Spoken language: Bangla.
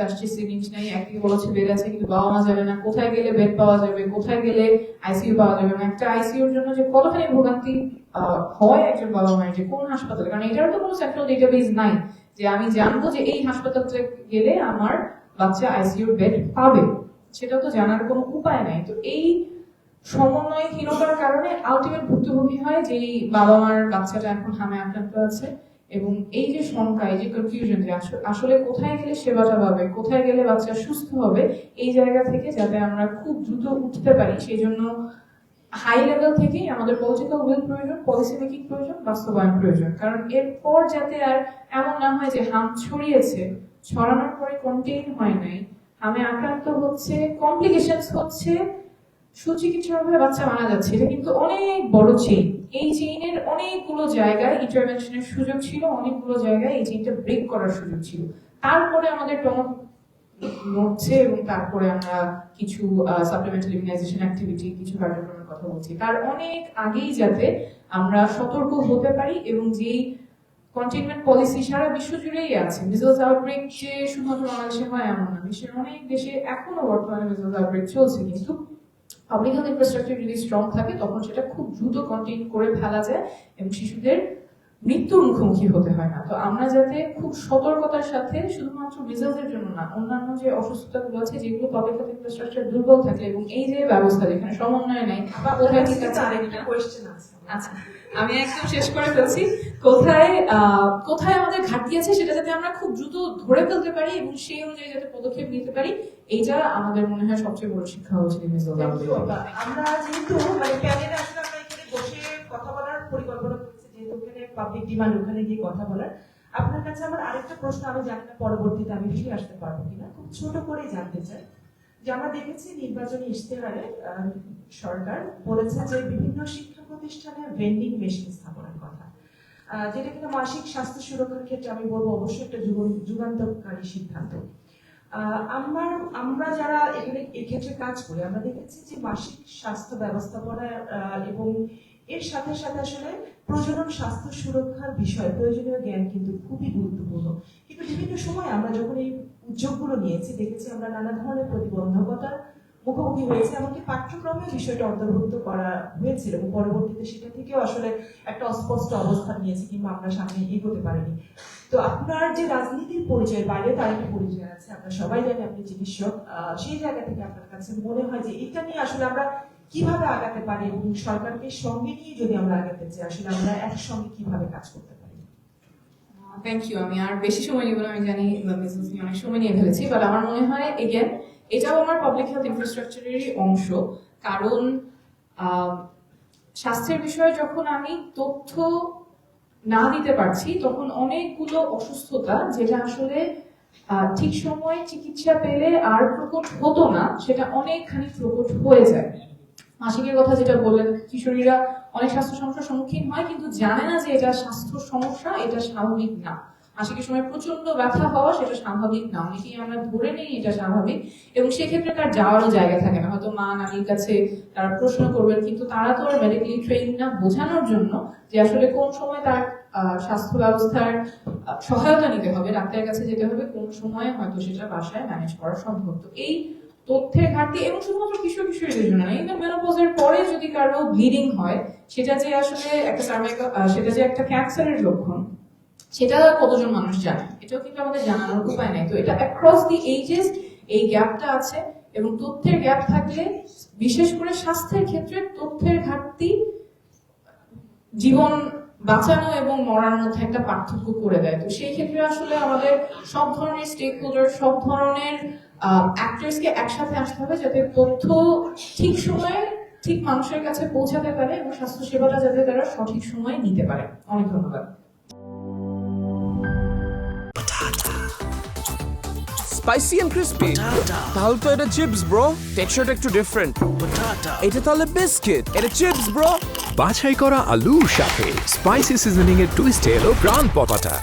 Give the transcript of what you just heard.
আসছে সিরিঞ্জ নাই, একদিকে বলেছে বেড আছে কিন্তু বাবা মা যাবে না, কোথায় গেলে বেড পাওয়া যাবে, কোথায় গেলে আইসিইউ পাওয়া যাবে। একটা আইসিইউর জন্য যে কতখানি ভোগান্তি হয় একজন বাবা মায়ের, যে কোন হাসপাতালে, কারণ এটার তো কোনো সেন্ট্রাল ডেটাবেস নাই যে আমি জানবো যে এই হাসপাতালে গেলে আমার বাচ্চা আইসিইউর বেড পাবে, সেটা তো জানার কোনো উপায় নাই। তো এই সমন্বয়হীনতার কারণে আলটিমেট ভুক্তভোগী হয় যে বাবা মার বাচ্চাটা এখন হামে আক্রান্ত আছে, এবং এই যে শঙ্কা, এই যে কনফিউশন যে আসলে কোথায় গেলে সেবাটা পাবে, কোথায় গেলে বাচ্চা সুস্থ হবে, এই জায়গা থেকে যাতে আমরা খুব দ্রুত উঠতে পারি সেই জন্য হাই লেভেল থেকেই আমাদের পলিটিক্যাল উইল প্রয়োজন, পলিসি মেকিং প্রয়োজন, বাস্তবায়ন প্রয়োজন। কারণ এরপর যাতে আর এমন না হয় যে হাম ছড়িয়েছে, ছড়ানোর পরে কন্টেইন হয় নাই, হামে আক্রান্ত হচ্ছে, কমপ্লিকেশনস হচ্ছে, সুচিকিৎসার অভাবে বাচ্চা মারা যাচ্ছে, এটা কিন্তু অনেক বড় চেইন। এই চেইনের অনেকগুলো জায়গায় ইন্টারভেনশনের সুযোগ ছিল, অনেকগুলো জায়গায় এই চেইনটা ব্রেক করার সুযোগ ছিল। তারপরে আমাদের টনক নড়ছে এবং তারপরে আমরা কিছু সাপ্লিমেন্টারি ইমিউনাইজেশন অ্যাক্টিভিটি, কিছু কার্যক্রমের কথা বলছি। তার অনেক আগেই যাতে আমরা সতর্ক হতে পারি, এবং যেই কন্টেইনমেন্ট পলিসি সারা বিশ্ব জুড়েই আছে। মিজলস আউটব্রেক যে শুধুমাত্র বাংলাদেশে হয় এমন না, বিশ্বের অনেক দেশে এখনো বর্তমানে মিজলস আউটব্রেক চলছে, কিন্তু পাবলিক হেলথ ইনফ্রাস্ট্রাকচার যদি স্ট্রং থাকে তখন সেটা খুব দ্রুত কন্টেইন করে ফেলা যায় এবং শিশুদের মৃত্যুর মুখোমুখি হতে হয় না। তো আমরা যাতে খুব সতর্কতার সাথে, শুধুমাত্র মিজলসের জন্য না, অন্যান্য যে অসুস্থতাগুলো আছে যেগুলো পাবলিক হেলথ ইনফ্রাস্ট্রাকচার দুর্বল থাকে, এবং এই যে ব্যবস্থা যেখানে সমন্বয় নাই, কোথায় ঠিক আছে আরেকটা কোয়েশ্চেন আছে। আচ্ছা, আমি একদম শেষ করে ফেলছি। কোথায় আমাদের ঘাটতি আছে সেটা যাতে আমরা খুব দ্রুত ধরে ফেলতে পারি এবং সেই অনুযায়ী যাতে পদক্ষেপ নিতে পারি, এইটা আমাদের মনে হয় সবচেয়ে বড় শিক্ষা হচ্ছে মিজলস। আমরা যেহেতু মানে প্যানেলে আসলে আমরা এখানে বসে কথা বলার পরিকল্পনা করছি, যেহেতু ওখানে পাবলিক ডিমান্ড, ওখানে গিয়ে কথা বলার, আপনার কাছে আমার আরেকটা প্রশ্ন, আমি জানি না পরবর্তীতে আমি ফিরে আসতে পারবো কিনা, খুব ছোট করে জানতে চাই যে আমরা দেখেছি নির্বাচনী ইশতেহারে সরকার বলেছে যে বিভিন্ন শিক্ষা প্রতিষ্ঠানে ভেন্ডিং মেশিন স্থাপনের কথা, যেটা কিনা মাসিক স্বাস্থ্য সুরক্ষার ক্ষেত্রে আমি বলবো অবশ্যই একটা যুগান্তকারী সিদ্ধান্ত। আমরা যারা এখানে এক্ষেত্রে কাজ করি, আমরা দেখেছি যে মাসিক স্বাস্থ্য ব্যবস্থাপনা এবং এর সাথে সাথে আসলে প্রজনন স্বাস্থ্য সুরক্ষার বিষয়ে প্রয়োজনীয় জ্ঞান কিন্তু খুবই গুরুত্বপূর্ণ। কিন্তু বিভিন্ন সময় আমরা যখন এই উদ্যোগগুলো নিয়েছি, দেখেছি আমরা নানা ধরনের প্রতিবন্ধকতার মুখোমুখি হয়েছে, এমনকি পাঠ্যক্রমে বিষয়টা অন্তর্ভুক্ত করা হয়েছিল এবং পরবর্তীতে সেটা থেকেও আসলে একটা অস্পষ্ট অবস্থান নিয়েছে কিংবা আমরা সামনে এগোতে পারিনি। তো আপনার যে রাজনীতির পরিচয়ের বাইরে তার একটা পরিচয় আছে, আমরা সবাই জানি আপনি চিকিৎসক, সেই জায়গা থেকে আপনার কাছে মনে হয় যে এটা নিয়ে আসলে আমরা কিভাবে আগাতে পারি এবং সরকারকে সঙ্গে নিয়ে যদি আমরা আগাতে চাই, আসলে আমরা একসঙ্গে কিভাবে কাজ করতে পারি? Thank you. আমি আর বেশি সময় নিব না, আমি জানি বিজনেস নিয়ে অনেক সময় নিয়ে ফেলেছি, বাট আমার মনে হয় এগেন এটাও আমার পাবলিক হেলথ ইনফ্রাস্ট্রাকচারেরই অংশ। কারণ স্বাস্থ্যের বিষয়ে যখন আমি তথ্য না দিতে পারছি, তখন অনেকগুলো অসুস্থতা যেটা আসলে ঠিক সময় চিকিৎসা পেলে আর প্রকট হতো না, সেটা অনেকখানি প্রকট হয়ে যায়। মাসিকের কথা যেটা বললেন, কিশোরীরা অনেক স্বাস্থ্য সমস্যার সম্মুখীন হয় কিন্তু জানে না যে এটা স্বাস্থ্য সমস্যা, এটা স্বাভাবিক না। মাসিকের সময় প্রচন্ড ব্যথা হওয়া সেটা স্বাভাবিক না, অনেকেই আমরা ধরে নিই এটা স্বাভাবিক, এবং সেক্ষেত্রে তার যাওয়ারও জায়গা থাকে না। হয়তো মা নানির কাছে তারা প্রশ্ন করবেন, কিন্তু তারা তো আর মেডিকেলি ট্রেন না বোঝানোর জন্য যে আসলে কোন সময় তার স্বাস্থ্য ব্যবস্থার সহায়তা নিতে হবে, ডাক্তারের কাছে যেতে হবে, কোন সময় হয়তো সেটা বাসায় ম্যানেজ করা সম্ভব। তো এই তথ্যের ঘাটতি, এবং শুধুমাত্র কিশোর কিশোরীদের জন্য না, ইভেন মেনোপজের পরে যদি কারো ব্লিডিং হয়, সেটা যে আসলে একটা সার্ভাইকাল, সেটা যে একটা ক্যান্সারের লক্ষণ, সেটা কতজন মানুষ জানে, এটাও কিন্তু আমাদের জানানোর উপায় নাই। তো এটা অ্যাক্রস দি এইজেস এই গ্যাপটা আছে, এবং তথ্যের গ্যাপ থাকলে, বিশেষ করে স্বাস্থ্যের ক্ষেত্রে তথ্যের ঘাটতি জীবন বাঁচানো এবং মরার মধ্যে একটা পার্থক্য করে দেয়। তো সেই ক্ষেত্রে আসলে আমাদের সব ধরনের স্টেক হোল্ডার, সব ধরনের অ্যাক্টরসকে একসাথে আসতে হবে, যাতে তথ্য ঠিক সময়ে ঠিক মানুষের কাছে পৌঁছাতে পারে এবং স্বাস্থ্য সেবাটা যাতে তারা সঠিক সময়ে নিতে পারে। অনেক ধন্যবাদ। Spicy and crispy. তাহলে তো এটা চিপস ব্রো, টেক্সচারটা একটু ডিফারেন্ট। এটা তাহলে বিস্কিট, এটা চিপস ব্রো। বাছাই করা আলুর সাথে স্পাইসি সিজনিং এর টুইস্ট এলো প্রাণ পটাটা।